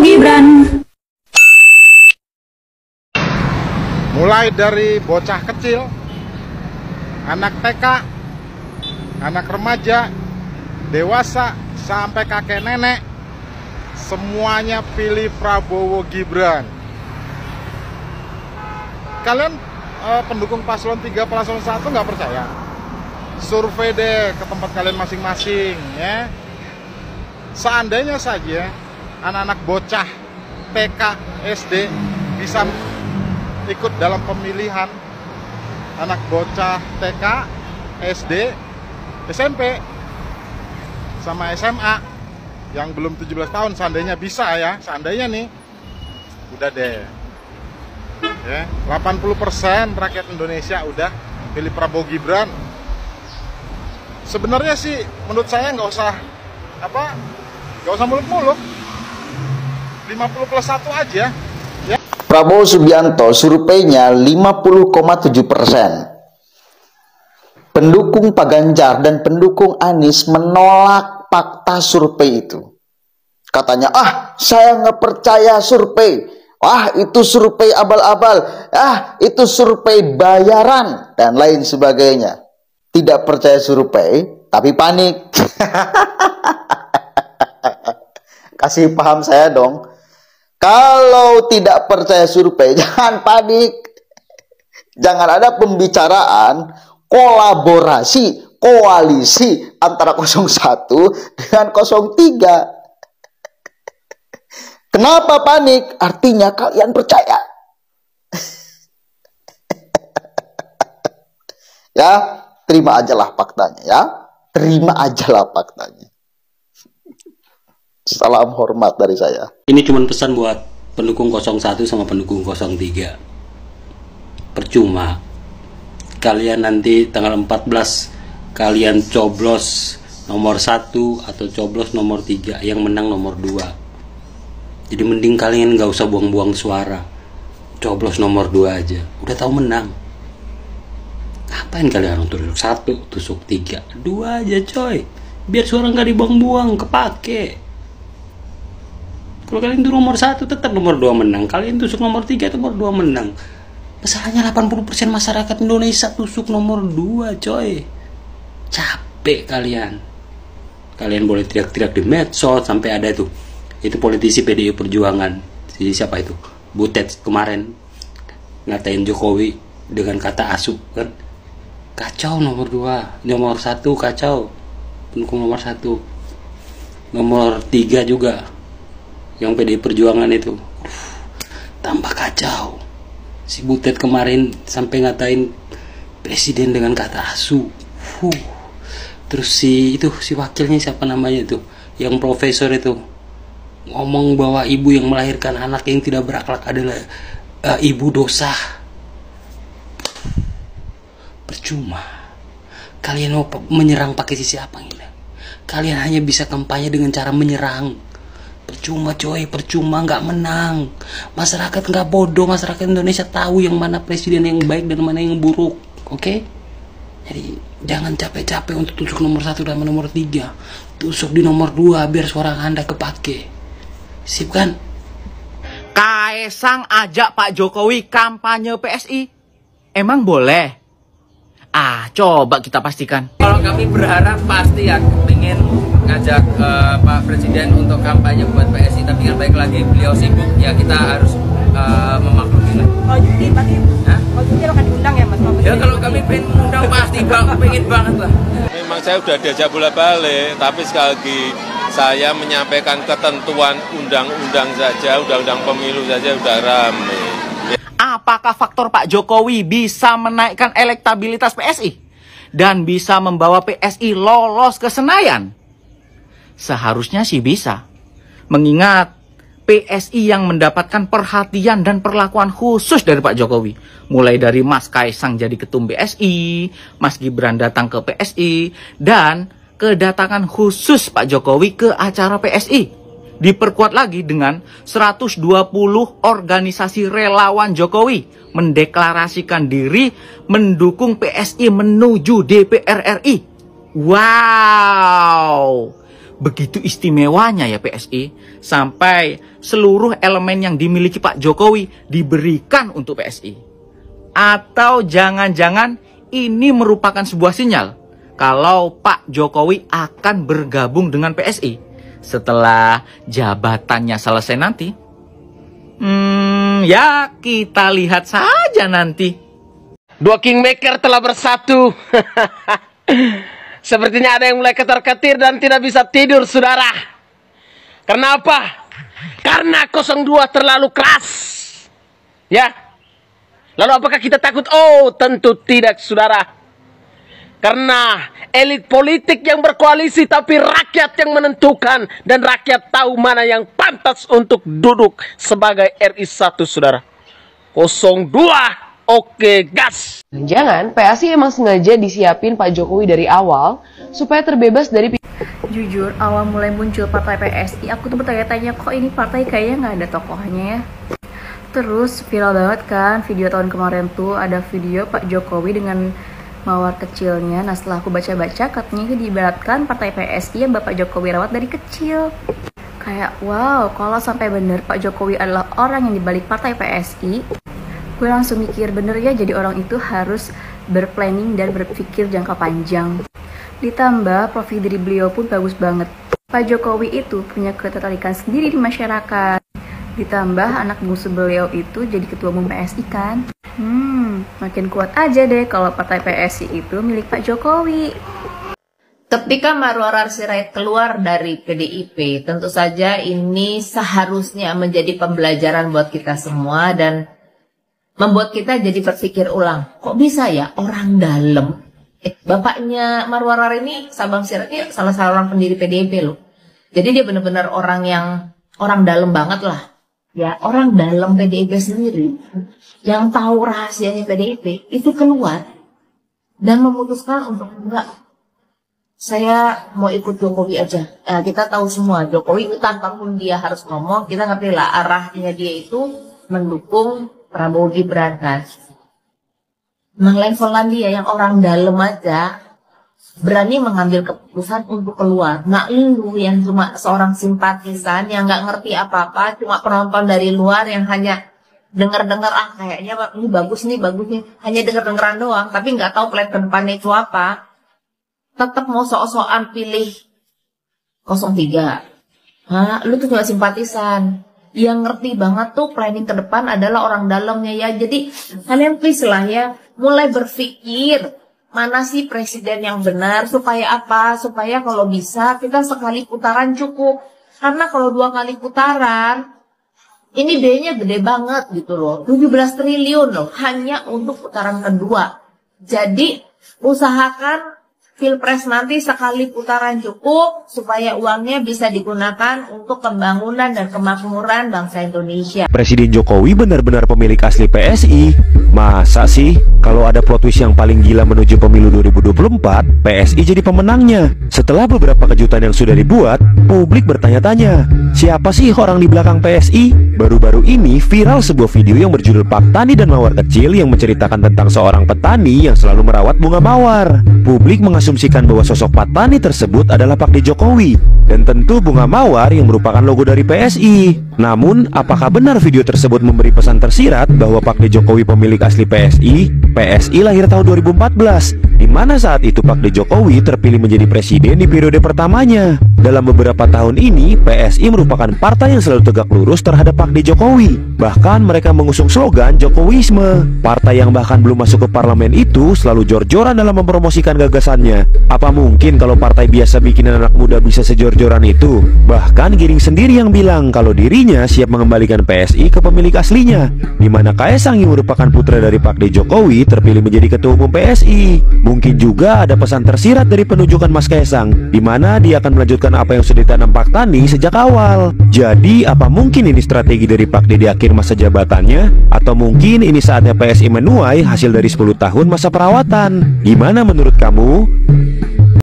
Gibran. Mulai dari bocah kecil, anak TK, anak remaja, dewasa, sampai kakek nenek, semuanya pilih Prabowo Gibran. Kalian pendukung paslon 3, paslon 1 nggak percaya? Survei deh ke tempat kalian masing-masing ya. Seandainya saja anak-anak bocah TK, SD bisa ikut dalam pemilihan, anak bocah TK, SD, SMP, sama SMA yang belum 17 tahun, seandainya bisa ya, seandainya nih, udah deh ya, 80% rakyat Indonesia udah pilih Prabowo Gibran. Sebenarnya sih menurut saya nggak usah muluk-muluk, 50+1 aja ya. Prabowo Subianto surveinya 50,7%. Pendukung Pak Ganjar dan pendukung Anies menolak fakta survei itu. Katanya, saya nggak percaya survei. Itu survei abal-abal. Itu survei bayaran dan lain sebagainya. Tidak percaya survei, tapi panik. Kasih paham saya dong. Kalau tidak percaya survei, jangan panik. Jangan ada pembicaraan kolaborasi, koalisi antara 01 dengan 03. Kenapa panik? Artinya kalian percaya. Ya, terima ajalah faktanya ya. Terima ajalah faktanya. Salam hormat dari saya. Ini cuma pesan buat pendukung 01 sama pendukung 03. Percuma kalian nanti tanggal 14 kalian coblos nomor 1 atau coblos nomor 3, yang menang nomor 2. Jadi mending kalian gak usah buang-buang suara, coblos nomor 2 aja, udah tahu menang. Ngapain kalian tusuk 1, tusuk 3, 2 aja coy, biar suara gak dibuang-buang, kepake. Kalau kalian itu nomor 1 tetap nomor 2 menang, kalian tusuk nomor 3 nomor 2 menang. Masalahnya 80% masyarakat Indonesia tusuk nomor 2 coy. Capek kalian. Kalian boleh teriak-teriak di medsos sampai ada itu politisi PDI Perjuangan, siapa itu, Butet kemarin ngatain Jokowi dengan kata asu kan. Kacau nomor 2, nomor 1 kacau, pendukung nomor 1, nomor 3 juga yang PDI Perjuangan itu tambah kacau. Si Butet kemarin sampai ngatain presiden dengan kata asu. Terus si wakilnya siapa namanya itu, yang profesor itu, ngomong bahwa ibu yang melahirkan anak yang tidak berakhlak adalah ibu dosa. Percuma. Kalian mau menyerang pakai sisi apa ini? Kalian hanya bisa kampanye dengan cara menyerang. Percuma coy, percuma, nggak menang. Masyarakat nggak bodoh, masyarakat Indonesia tahu yang mana presiden yang baik dan mana yang buruk. Oke? Jadi jangan capek-capek untuk tusuk nomor 1 dan nomor 3. Tusuk di nomor 2 biar suara Anda kepake. Sip kan? Kaesang ajak Pak Jokowi kampanye PSI. Emang boleh? Coba kita pastikan. Kalau kami berharap pasti ya ingin ngajak Pak Presiden untuk kampanye buat PSI, tapi kan baik lagi beliau sibuk, ya kita harus memaklumi lah. Kalau Juki akan diundang ya Mas? Ya kalau kami pengen undang pasti pengen banget lah. Memang saya udah diajak bolak-balik, tapi sekali lagi saya menyampaikan ketentuan undang-undang saja, undang-undang pemilu saja udah rame. Apakah faktor Pak Jokowi bisa menaikkan elektabilitas PSI dan bisa membawa PSI lolos ke Senayan? Seharusnya sih bisa. Mengingat PSI yang mendapatkan perhatian dan perlakuan khusus dari Pak Jokowi. Mulai dari Mas Kaesang jadi ketum PSI, Mas Gibran datang ke PSI, dan kedatangan khusus Pak Jokowi ke acara PSI. Diperkuat lagi dengan 120 organisasi relawan Jokowi mendeklarasikan diri mendukung PSI menuju DPR RI. Wow! begitu istimewanya ya PSI, sampai seluruh elemen yang dimiliki Pak Jokowi diberikan untuk PSI. Atau jangan-jangan ini merupakan sebuah sinyal kalau Pak Jokowi akan bergabung dengan PSI setelah jabatannya selesai nanti. Ya kita lihat saja nanti. Dua kingmaker telah bersatu. Sepertinya ada yang mulai ketar-ketir dan tidak bisa tidur, saudara. Kenapa? Karena 02 terlalu keras. Ya. Lalu apakah kita takut? Oh, tentu tidak, saudara. Karena elit politik yang berkoalisi, tapi rakyat yang menentukan. Dan rakyat tahu mana yang pantas untuk duduk sebagai RI 1, saudara. 02, oke, gas. Jangan, PSI emang sengaja disiapin Pak Jokowi dari awal supaya terbebas dari. Jujur, awal mulai muncul partai PSI, aku tuh bertanya-tanya, kok ini partai kayaknya nggak ada tokohnya ya. Terus viral banget kan video tahun kemarin tuh, ada video Pak Jokowi dengan mawar kecilnya. Nah setelah aku baca-baca, katanya itu diibaratkan partai PSI yang Bapak Jokowi rawat dari kecil. Kayak wow, kalau sampai bener Pak Jokowi adalah orang yang dibalik partai PSI, gue langsung mikir bener ya, jadi orang itu harus berplanning dan berpikir jangka panjang. Ditambah profil diri beliau pun bagus banget. Pak Jokowi itu punya ketertarikan sendiri di masyarakat. Ditambah anak bungsu beliau itu jadi ketua umum PSI kan. Makin kuat aja deh kalau partai PSI itu milik Pak Jokowi. Ketika Marwar Sirait keluar dari PDIP, tentu saja ini seharusnya menjadi pembelajaran buat kita semua dan membuat kita jadi berpikir ulang. Kok bisa ya orang dalam? Bapaknya Marwar ini, Sabang Sirait ini salah seorang pendiri PDIP loh. Jadi dia benar-benar orang dalam banget lah. Ya, orang dalam PDIP sendiri yang tahu rahasianya PDIP itu keluar dan memutuskan untuk enggak, saya mau ikut Jokowi aja. Kita tahu semua Jokowi itu tanpa pun dia harus ngomong, kita ngerti lah arahnya dia itu mendukung Prabowo Gibran kan. Nah levelan dia yang orang dalam aja berani mengambil keputusan untuk keluar. Nah lu yang cuma seorang simpatisan yang nggak ngerti apa-apa, cuma penonton dari luar yang hanya dengar-dengar kayaknya ini bagus nih, hanya dengar-dengaran doang, tapi nggak tahu plan ke depannya itu apa. Tetap mau sok-sokan pilih 03. Lu tuh cuma simpatisan. Yang ngerti banget tuh planning ke depan adalah orang dalamnya ya. Jadi kalian please lah ya, mulai berpikir mana sih presiden yang benar, supaya apa? Supaya kalau bisa kita sekali putaran cukup. Karena kalau 2 kali putaran, ini D-nya gede banget gitu loh. 17 triliun loh, hanya untuk putaran kedua. Jadi usahakan Pilpres nanti sekali putaran cukup, supaya uangnya bisa digunakan untuk pembangunan dan kemakmuran bangsa Indonesia. Presiden Jokowi benar-benar pemilik asli PSI. Masa sih kalau ada plot twist yang paling gila menuju pemilu 2024, PSI jadi pemenangnya? Setelah beberapa kejutan yang sudah dibuat, publik bertanya-tanya, siapa sih orang di belakang PSI? Baru-baru ini viral sebuah video yang berjudul Pak Tani dan Mawar Kecil yang menceritakan tentang seorang petani yang selalu merawat bunga mawar. Publik mengasumsikan bahwa sosok Pak Tani tersebut adalah Pak D. Jokowi, dan tentu bunga mawar yang merupakan logo dari PSI. Namun, apakah benar video tersebut memberi pesan tersirat bahwa Pak D. Jokowi pemilik asli PSI? PSI lahir tahun 2014, di mana saat itu Pak D. Jokowi terpilih menjadi presiden di periode pertamanya. Dalam beberapa tahun ini, PSI merupakan partai yang selalu tegak lurus terhadap Pak D. Jokowi. Bahkan mereka mengusung slogan Jokowisme. Partai yang bahkan belum masuk ke parlemen itu selalu jor-joran dalam mempromosikan gagasannya. Apa mungkin kalau partai biasa bikin anak muda bisa sejor-joran itu? Bahkan Giring sendiri yang bilang kalau dirinya siap mengembalikan PSI ke pemilik aslinya, di mana Kaesang yang merupakan putra dari Pak D. Jokowi terpilih menjadi ketua umum PSI. Mungkin juga ada pesan tersirat dari penunjukan Mas Kaesang, di mana dia akan melanjutkan apa yang sudah ditanam Pak Tani sejak awal. Jadi apa mungkin ini strategi dari Pak D di akhir masa jabatannya? Atau mungkin ini saatnya PSI menuai hasil dari 10 tahun masa perawatan? Gimana menurut kamu?